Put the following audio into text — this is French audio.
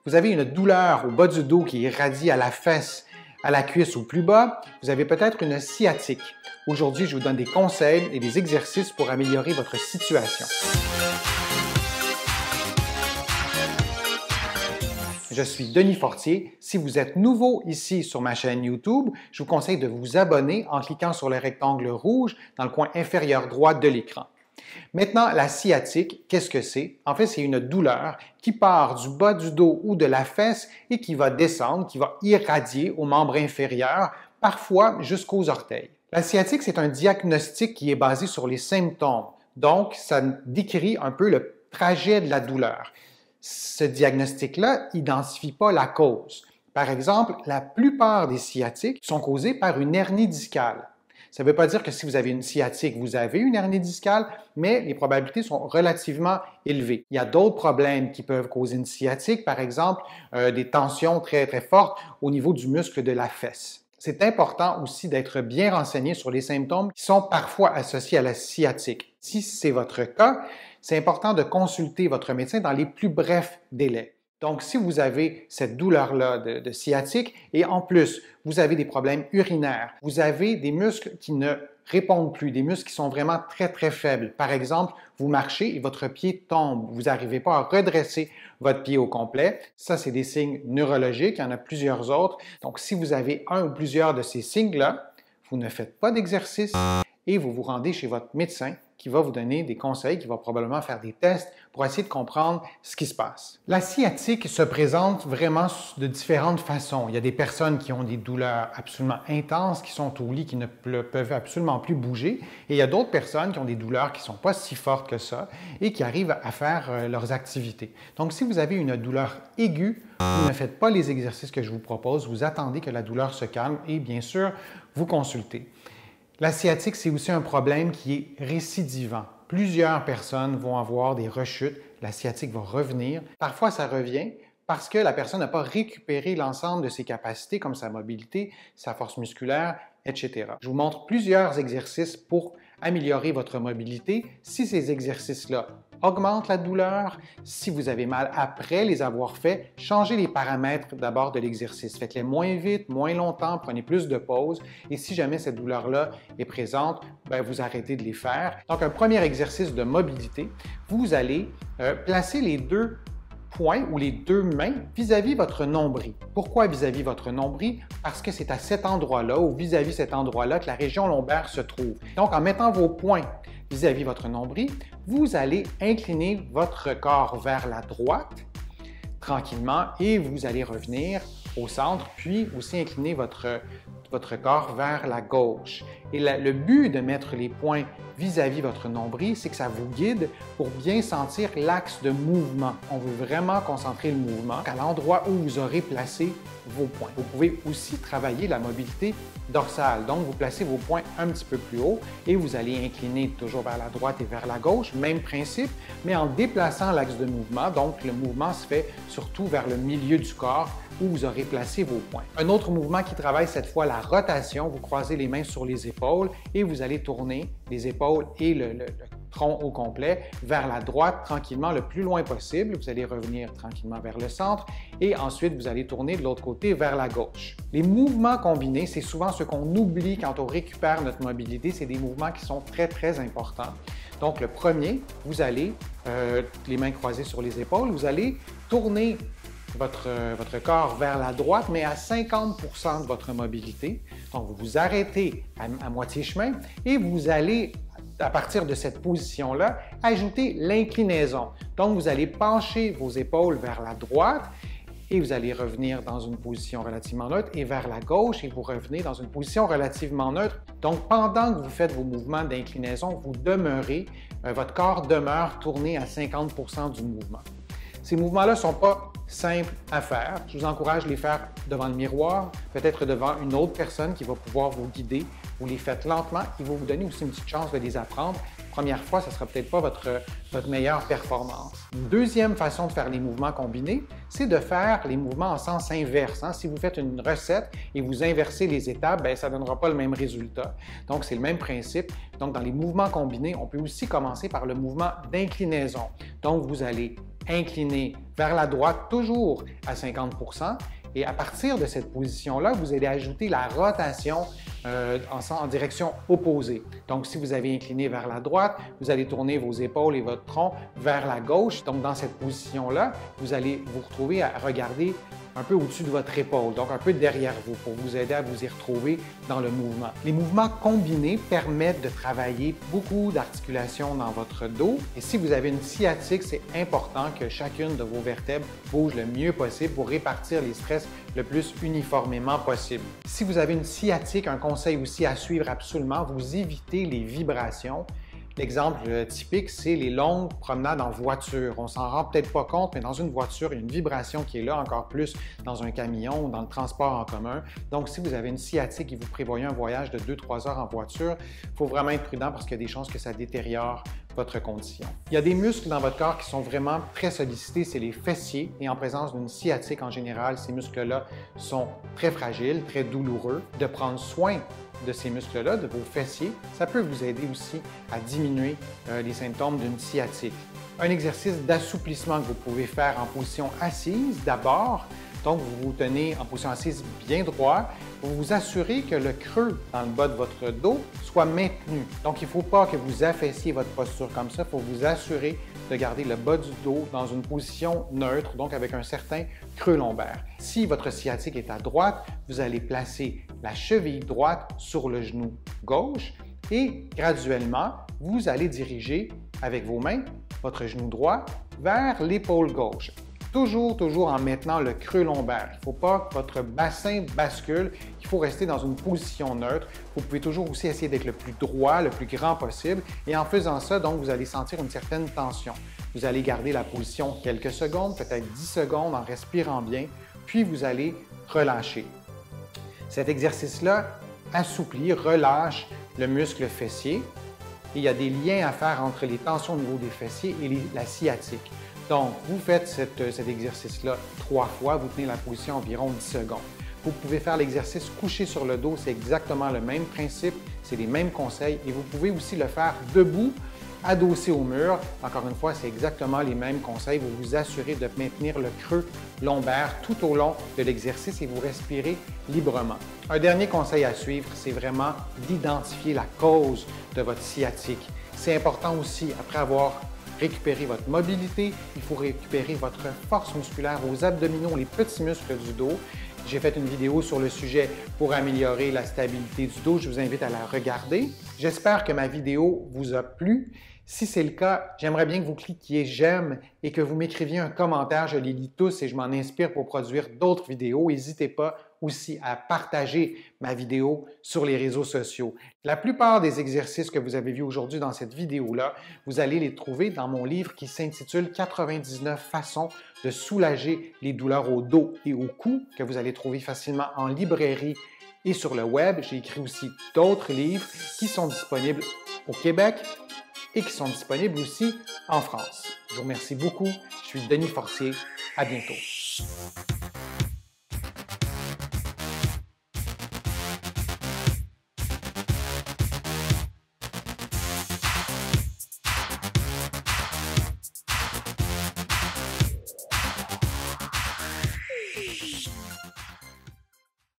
Vous avez une douleur au bas du dos qui irradie à la fesse, à la cuisse ou plus bas, vous avez peut-être une sciatique. Aujourd'hui, je vous donne des conseils et des exercices pour améliorer votre situation. Je suis Denis Fortier. Si vous êtes nouveau ici sur ma chaîne YouTube, je vous conseille de vous abonner en cliquant sur le rectangle rouge dans le coin inférieur droit de l'écran. Maintenant, la sciatique, qu'est-ce que c'est? En fait, c'est une douleur qui part du bas du dos ou de la fesse et qui va descendre, qui va irradier aux membres inférieurs, parfois jusqu'aux orteils. La sciatique, c'est un diagnostic qui est basé sur les symptômes. Donc, ça décrit un peu le trajet de la douleur. Ce diagnostic-là n'identifie pas la cause. Par exemple, la plupart des sciatiques sont causées par une hernie discale. Ça ne veut pas dire que si vous avez une sciatique, vous avez une hernie discale, mais les probabilités sont relativement élevées. Il y a d'autres problèmes qui peuvent causer une sciatique, par exemple des tensions très fortes au niveau du muscle de la fesse. C'est important aussi d'être bien renseigné sur les symptômes qui sont parfois associés à la sciatique. Si c'est votre cas, c'est important de consulter votre médecin dans les plus brefs délais. Donc, si vous avez cette douleur-là de sciatique et en plus, vous avez des problèmes urinaires, vous avez des muscles qui ne répondent plus, des muscles qui sont vraiment très faibles. Par exemple, vous marchez et votre pied tombe, vous n'arrivez pas à redresser votre pied au complet. Ça, c'est des signes neurologiques, il y en a plusieurs autres. Donc, si vous avez un ou plusieurs de ces signes-là, vous ne faites pas d'exercice et vous vous rendez chez votre médecin qui va vous donner des conseils, qui va probablement faire des tests pour essayer de comprendre ce qui se passe. La sciatique se présente vraiment de différentes façons. Il y a des personnes qui ont des douleurs absolument intenses, qui sont au lit, qui ne peuvent absolument plus bouger, et il y a d'autres personnes qui ont des douleurs qui ne sont pas si fortes que ça et qui arrivent à faire leurs activités. Donc, si vous avez une douleur aiguë, vous ne faites pas les exercices que je vous propose, vous attendez que la douleur se calme et bien sûr, vous consultez. La sciatique, c'est aussi un problème qui est récidivant. Plusieurs personnes vont avoir des rechutes, la sciatique va revenir. Parfois, ça revient parce que la personne n'a pas récupéré l'ensemble de ses capacités, comme sa mobilité, sa force musculaire, etc. Je vous montre plusieurs exercices pour améliorer votre mobilité. Si ces exercices-là augmentent la douleur, si vous avez mal après les avoir faits, changez les paramètres d'abord de l'exercice. Faites-les moins vite, moins longtemps, prenez plus de pauses et si jamais cette douleur-là est présente, vous arrêtez de les faire. Donc, un premier exercice de mobilité, vous allez placer les deux poings ou les deux mains vis-à-vis votre nombril. Pourquoi vis-à-vis votre nombril? Parce que c'est à cet endroit-là ou vis-à-vis cet endroit-là que la région lombaire se trouve. Donc, en mettant vos poings vis-à-vis votre nombril, vous allez incliner votre corps vers la droite tranquillement et vous allez revenir au centre, puis aussi incliner votre corps vers la gauche. Et le but de mettre les poings vis-à-vis votre nombril, c'est que ça vous guide pour bien sentir l'axe de mouvement. On veut vraiment concentrer le mouvement à l'endroit où vous aurez placé vos poings. Vous pouvez aussi travailler la mobilité dorsale. Donc, vous placez vos poings un petit peu plus haut et vous allez incliner toujours vers la droite et vers la gauche. Même principe, mais en déplaçant l'axe de mouvement. Donc, le mouvement se fait surtout vers le milieu du corps où vous aurez placé vos poings. Un autre mouvement qui travaille cette fois la rotation, vous croisez les mains sur les épaules et vous allez tourner les épaules et le tronc au complet vers la droite tranquillement le plus loin possible. Vous allez revenir tranquillement vers le centre et ensuite vous allez tourner de l'autre côté vers la gauche. Les mouvements combinés, c'est souvent ce qu'on oublie quand on récupère notre mobilité. C'est des mouvements qui sont très importants. Donc le premier, vous allez, les mains croisées sur les épaules, vous allez tourner votre corps vers la droite, mais à 50% de votre mobilité. Donc, vous vous arrêtez à moitié chemin et vous allez, à partir de cette position-là, ajouter l'inclinaison. Donc, vous allez pencher vos épaules vers la droite et vous allez revenir dans une position relativement neutre et vers la gauche et vous revenez dans une position relativement neutre. Donc, pendant que vous faites vos mouvements d'inclinaison, vous demeurez, votre corps demeure tourné à 50% du mouvement. Ces mouvements-là ne sont pas simples à faire. Je vous encourage à les faire devant le miroir, peut-être devant une autre personne qui va pouvoir vous guider. Vous les faites lentement, il va vous donner aussi une petite chance de les apprendre. Première fois, ça ne sera peut-être pas votre meilleure performance. Une deuxième façon de faire les mouvements combinés, c'est de faire les mouvements en sens inverse. Si vous faites une recette et vous inversez les étapes, ça ne donnera pas le même résultat. Donc, c'est le même principe. Donc, dans les mouvements combinés, on peut aussi commencer par le mouvement d'inclinaison. Donc, vous allez incliné vers la droite, toujours à 50 %. Et à partir de cette position-là, vous allez ajouter la rotation en direction opposée. Donc, si vous avez incliné vers la droite, vous allez tourner vos épaules et votre tronc vers la gauche. Donc, dans cette position-là, vous allez vous retrouver à regarder un peu au-dessus de votre épaule, donc un peu derrière vous, pour vous aider à vous y retrouver dans le mouvement. Les mouvements combinés permettent de travailler beaucoup d'articulations dans votre dos. Et si vous avez une sciatique, c'est important que chacune de vos vertèbres bouge le mieux possible pour répartir les stress le plus uniformément possible. Si vous avez une sciatique, un conseil aussi à suivre absolument, vous évitez les vibrations. L'exemple typique, c'est les longues promenades en voiture. On s'en rend peut-être pas compte, mais dans une voiture, il y a une vibration qui est là, encore plus dans un camion ou dans le transport en commun. Donc, si vous avez une sciatique et vous prévoyez un voyage de 2-3 heures en voiture, il faut vraiment être prudent parce qu'il y a des chances que ça détériore votre condition. Il y a des muscles dans votre corps qui sont vraiment très sollicités, c'est les fessiers. Et en présence d'une sciatique en général, ces muscles-là sont très fragiles, très douloureux. De prendre soin de ces muscles-là, de vos fessiers, ça peut vous aider aussi à diminuer les symptômes d'une sciatique. Un exercice d'assouplissement que vous pouvez faire en position assise d'abord. Donc, vous vous tenez en position assise bien droit. Vous vous assurez que le creux dans le bas de votre dos soit maintenu. Donc, il ne faut pas que vous affaissez votre posture comme ça. Il faut vous assurer de garder le bas du dos dans une position neutre, donc avec un certain creux lombaire. Si votre sciatique est à droite, vous allez placer la cheville droite sur le genou gauche et graduellement, vous allez diriger avec vos mains votre genou droit vers l'épaule gauche. Toujours en maintenant le creux lombaire. Il ne faut pas que votre bassin bascule, il faut rester dans une position neutre. Vous pouvez toujours aussi essayer d'être le plus droit, le plus grand possible. Et en faisant ça, donc, vous allez sentir une certaine tension. Vous allez garder la position quelques secondes, peut-être 10 secondes en respirant bien, puis vous allez relâcher. Cet exercice-là assouplit, relâche le muscle fessier. Et il y a des liens à faire entre les tensions au niveau des fessiers et la sciatique. Donc, vous faites cet exercice-là 3 fois, vous tenez la position environ 10 secondes. Vous pouvez faire l'exercice couché sur le dos, c'est exactement le même principe, c'est les mêmes conseils et vous pouvez aussi le faire debout, adossé au mur. Encore une fois, c'est exactement les mêmes conseils. Vous vous assurez de maintenir le creux lombaire tout au long de l'exercice et vous respirez librement. Un dernier conseil à suivre, c'est vraiment d'identifier la cause de votre sciatique. C'est important aussi, après avoir récupérer votre mobilité, il faut récupérer votre force musculaire aux abdominaux, les petits muscles du dos. J'ai fait une vidéo sur le sujet pour améliorer la stabilité du dos. Je vous invite à la regarder. J'espère que ma vidéo vous a plu. Si c'est le cas, j'aimerais bien que vous cliquiez « J'aime » et que vous m'écriviez un commentaire. Je les lis tous et je m'en inspire pour produire d'autres vidéos. N'hésitez pas aussi à partager ma vidéo sur les réseaux sociaux. La plupart des exercices que vous avez vus aujourd'hui dans cette vidéo-là, vous allez les trouver dans mon livre qui s'intitule « 99 façons de soulager les douleurs au dos et au cou » que vous allez trouver facilement en librairie et sur le web. J'ai écrit aussi d'autres livres qui sont disponibles au Québec et qui sont disponibles aussi en France. Je vous remercie beaucoup. Je suis Denis Forcier. À bientôt.